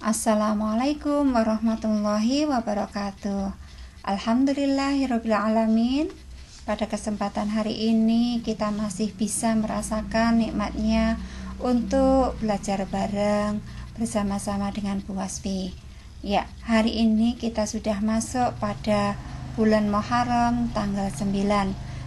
Assalamualaikum warahmatullahi wabarakatuh. Alhamdulillahirrabbilalamin. Pada kesempatan hari ini kita masih bisa merasakan nikmatnya untuk belajar bareng bersama-sama dengan Bu Wasfi. Ya, hari ini kita sudah masuk pada bulan Muharram tanggal 9.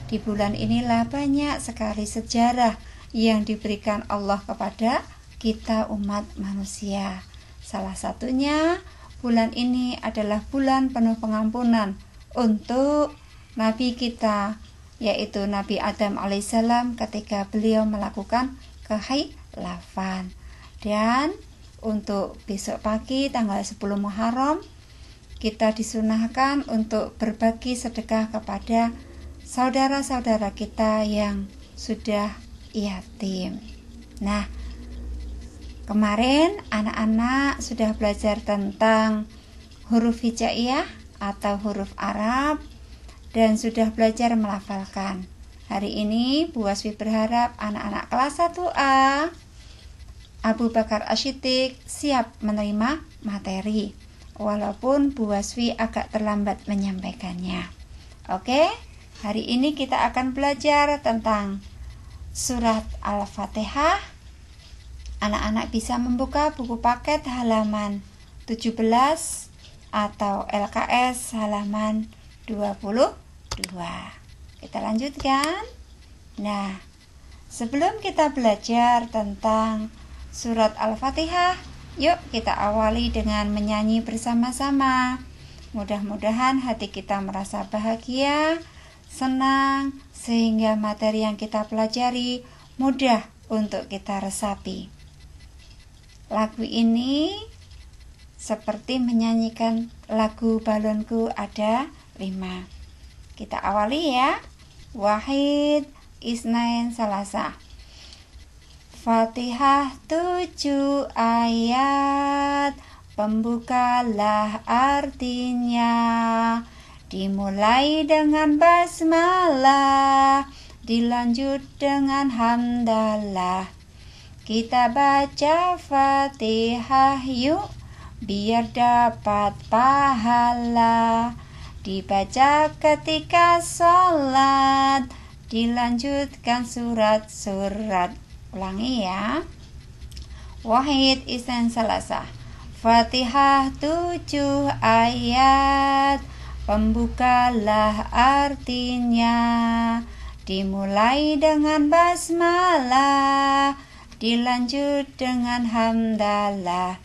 Di bulan inilah banyak sekali sejarah yang diberikan Allah kepada kita umat manusia. Salah satunya bulan ini adalah bulan penuh pengampunan untuk Nabi kita, yaitu Nabi Adam alaihissalam ketika beliau melakukan kekhilafan. Dan untuk besok pagi tanggal 10 Muharram kita disunahkan untuk berbagi sedekah kepada saudara-saudara kita yang sudah yatim. Nah, kemarin anak-anak sudah belajar tentang huruf hijaiyah atau huruf Arab dan sudah belajar melafalkan. Hari ini Bu Wasfi berharap anak-anak kelas 1A Abu Bakar Asy-Siddiq siap menerima materi, walaupun Bu Wasfi agak terlambat menyampaikannya. Oke, hari ini kita akan belajar tentang surat Al-Fatihah. Anak-anak bisa membuka buku paket halaman 17 atau LKS halaman 22. Kita lanjutkan. Nah, sebelum kita belajar tentang surat Al-Fatihah, yuk kita awali dengan menyanyi bersama-sama. Mudah-mudahan hati kita merasa bahagia, senang, sehingga materi yang kita pelajari mudah untuk kita resapi. Lagu ini seperti menyanyikan lagu Balonku Ada 5. Kita awali ya. Wahid, Isnain, Salasa. Fatihah 7 ayat, pembukalah artinya. Dimulai dengan basmalah, dilanjut dengan hamdalah. Kita baca Fatihah yuk, biar dapat pahala. Dibaca ketika sholat, dilanjutkan surat-surat. Ulangi ya. Wahid, Isnain, Salasa. Fatihah 7 ayat, pembukalah artinya. Dimulai dengan basmalah, dilanjut dengan hamdalah.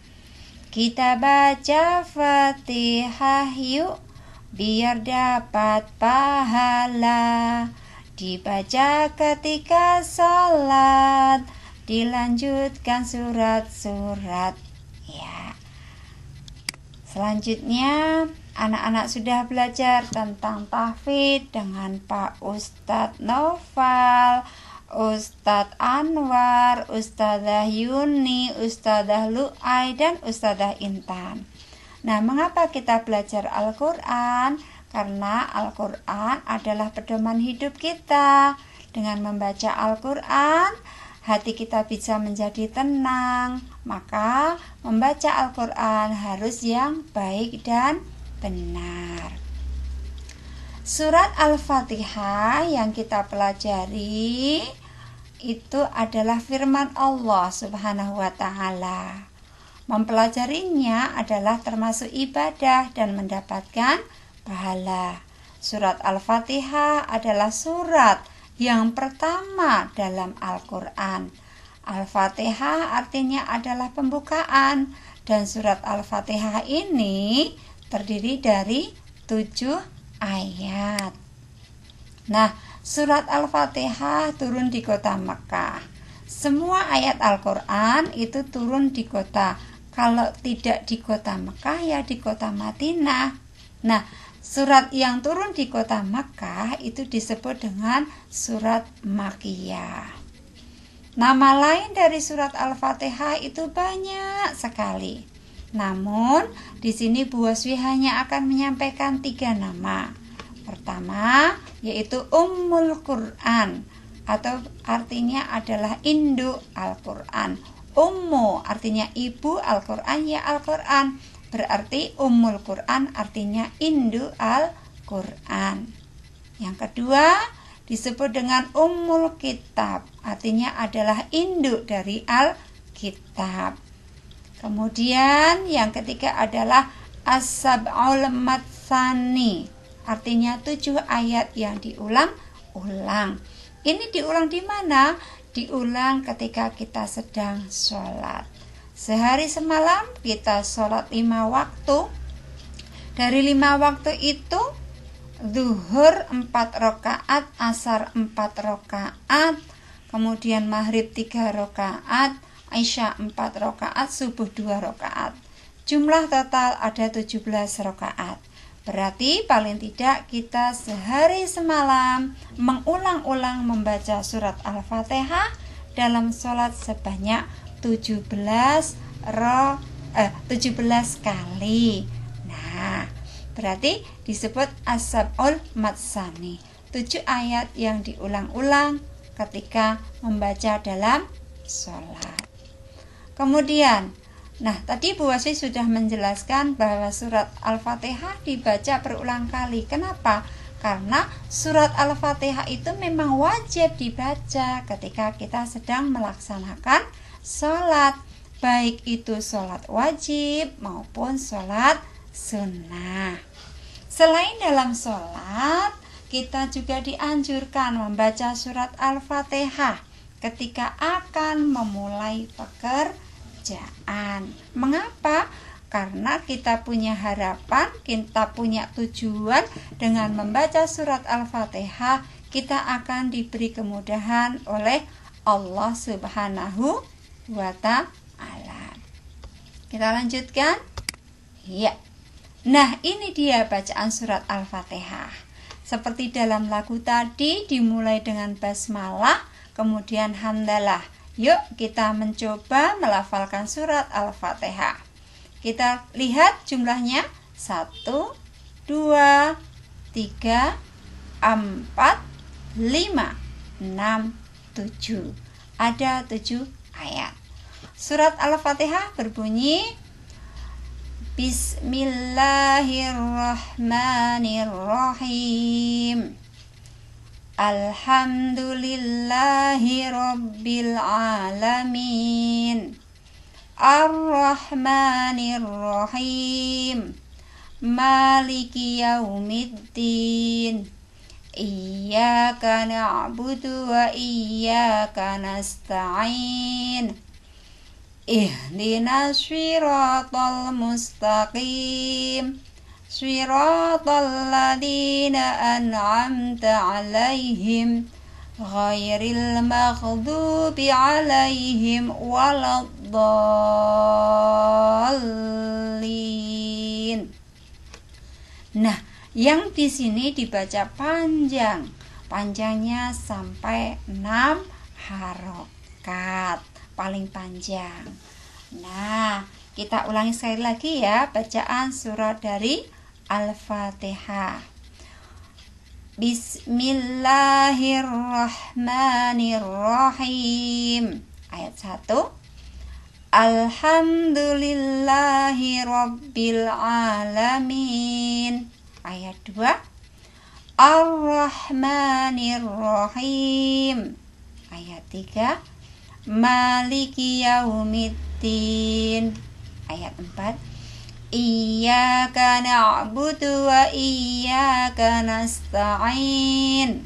Kita baca Fatihah yuk, biar dapat pahala. Dibaca ketika sholat, dilanjutkan surat-surat. Ya. Selanjutnya, anak-anak sudah belajar tentang tahfidz dengan Pak Ustadz Noval, Ustadz Anwar, Ustadzah Yuni, Ustadzah Lu'ai, dan Ustadzah Intan. Nah, mengapa kita belajar Al-Quran? Karena Al-Quran adalah pedoman hidup kita. Dengan membaca Al-Quran, hati kita bisa menjadi tenang. Maka membaca Al-Quran harus yang baik dan benar. Surat Al-Fatihah yang kita pelajari itu adalah firman Allah Subhanahu wa ta'ala. Mempelajarinya adalah termasuk ibadah dan mendapatkan pahala. Surat Al-Fatihah adalah surat yang pertama dalam Al-Quran. Al-Fatihah artinya adalah pembukaan, dan surat Al-Fatihah ini terdiri dari 7 ayat. Nah, surat Al-Fatihah turun di kota Mekah. Semua ayat Al-Quran itu turun di kota. Kalau tidak di kota Mekah, ya di kota Madinah. Nah, surat yang turun di kota Mekah itu disebut dengan surat Makkiyah. Nama lain dari surat Al-Fatihah itu banyak sekali. Namun, di sini Bu Wasfi hanya akan menyampaikan 3 nama. Pertama, yaitu Ummul Quran, atau artinya adalah induk Al-Quran. Ummu artinya ibu, Al-Quran ya Al-Quran. Berarti Ummul Quran artinya induk Al-Quran. Yang kedua disebut dengan Ummul Kitab, artinya adalah induk dari Al-Kitab. Kemudian yang ketiga adalah As-Sab'ul Matsani, artinya 7 ayat yang diulang-ulang. Ini diulang di mana? Diulang ketika kita sedang sholat. Sehari semalam kita sholat 5 waktu. Dari 5 waktu itu zuhur 4 rakaat, asar 4 rakaat, kemudian maghrib 3 rakaat, isya 4 rakaat, subuh 2 rakaat. Jumlah total ada 17 rakaat. Berarti paling tidak kita sehari semalam mengulang-ulang membaca surat Al-Fatihah dalam sholat sebanyak 17 kali. Nah, berarti disebut As-Sab'ul Matsani, 7 ayat yang diulang-ulang ketika membaca dalam sholat. Kemudian, nah tadi Bu Wasfi sudah menjelaskan bahwa surat Al-Fatihah dibaca berulang kali. Kenapa? Karena surat Al-Fatihah itu memang wajib dibaca ketika kita sedang melaksanakan sholat, baik itu sholat wajib maupun sholat sunnah. Selain dalam sholat, kita juga dianjurkan membaca surat Al-Fatihah ketika akan memulai pekerjaan. Mengapa? Karena kita punya harapan, kita punya tujuan dengan membaca surat Al-Fatihah, kita akan diberi kemudahan oleh Allah Subhanahu wa Ta'ala. Kita lanjutkan? Ya. Nah, ini dia bacaan surat Al-Fatihah. Seperti dalam lagu tadi, dimulai dengan basmalah, kemudian hamdalah. Yuk kita mencoba melafalkan surat Al-Fatihah. Kita lihat jumlahnya 1, 2, 3, 4, 5, 6, 7. Ada 7 ayat. Surat Al-Fatihah berbunyi Bismillahirrahmanirrahim. Alhamdulillahi Rabbil Alamin. Ar-Rahmanir-Rahim. Maliki Yaumiddin. Iyyaka na'budu wa iyyaka nasta'in. Ihdinas siratal mustaqim. Siratal ladzina an'amta 'alaihim ghairil maghdubi 'alaihim waladdallin. Nah, yang di sini dibaca panjang. Panjangnya sampai 6 harokat, paling panjang. Nah, kita ulangi sekali lagi ya bacaan surat dari Al-Fatihah. Bismillahirrahmanirrahim. Ayat 1. Alhamdulillahi Rabbil Alamin. Ayat 2. Ar-Rahmanir-Rahim. Ayat 3. Maliki Yaumiddin. Ayat 4. Iyyaka na'budu wa iyyaka nasta'in.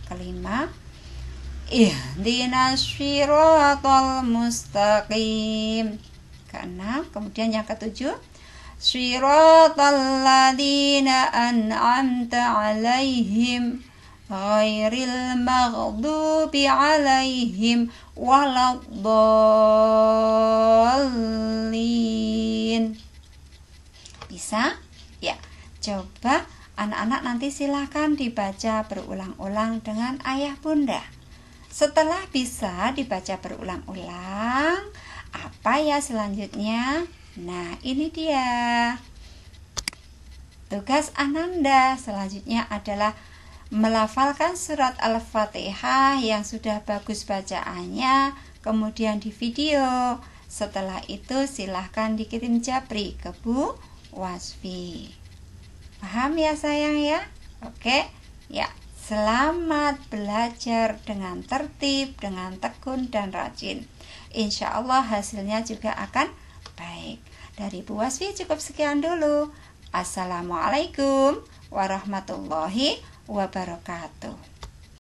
Kelima, ihdinas siratal mustaqim. Keenam, kemudian yang ketujuh, siratal ladzina an'amta 'alaihim ghairil maghdubi 'alaihim waladdallin. Bisa? Ya. Coba anak-anak nanti silakan dibaca berulang-ulang dengan ayah bunda. Setelah bisa dibaca berulang-ulang, apa ya selanjutnya? Nah, ini dia. Tugas Ananda selanjutnya adalah melafalkan surat Al-Fatihah yang sudah bagus bacaannya, kemudian di video. Setelah itu silahkan dikirim japri ke Bu Wasfi. Paham ya sayang ya? Oke, ya. Selamat belajar dengan tertib, dengan tekun dan rajin. Insya Allah hasilnya juga akan baik. Dari Bu Wasfi cukup sekian dulu. Assalamualaikum warahmatullahi wabarakatuh.